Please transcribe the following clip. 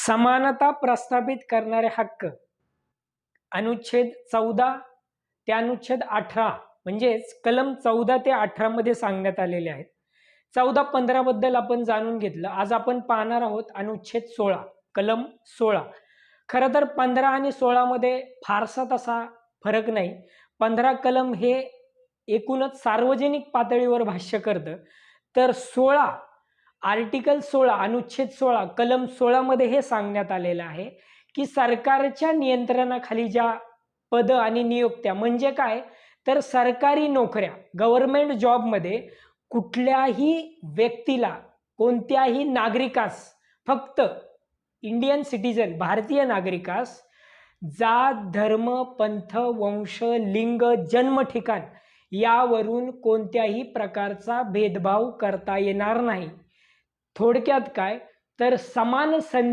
समानता प्रस्थापित करणारे हक्क अनुच्छेद 14 ते अनुच्छेद 18 म्हणजेच कलम 14 ते 18 मध्ये सांगण्यात आलेले आहेत. 14-15 बद्दल आपण जाणून घेतलं. आज आपण पाहणार आहोत अनुच्छेद 16 कलम 16. खरं तर 15 आणि 16 मध्ये फारसा तसा फरक नाही. 15 कलम हे एकूणच सार्वजनिक पातळीवर भाष्य करतं, तर 16 आर्टिकल 16 अनुच्छेद 16 कलम 16 मध्ये हे सांगण्यात आलेलं आहे की सरकारच्या नियंत्रणाखाली ज्या पद आणि नियुक्त्या म्हणजे काय, तर सरकारी नोकऱ्या गव्हर्नमेंट जॉबमध्ये कुठल्याही व्यक्तीला, कोणत्याही नागरिकास, फक्त इंडियन सिटीजन भारतीय नागरिकास जात, धर्म, पंथ, वंश, लिंग, जन्म ठिकाण यावरून कोणत्याही प्रकारचा भेदभाव करता येणार नाही. थोडक्यात काय, तर समान संधी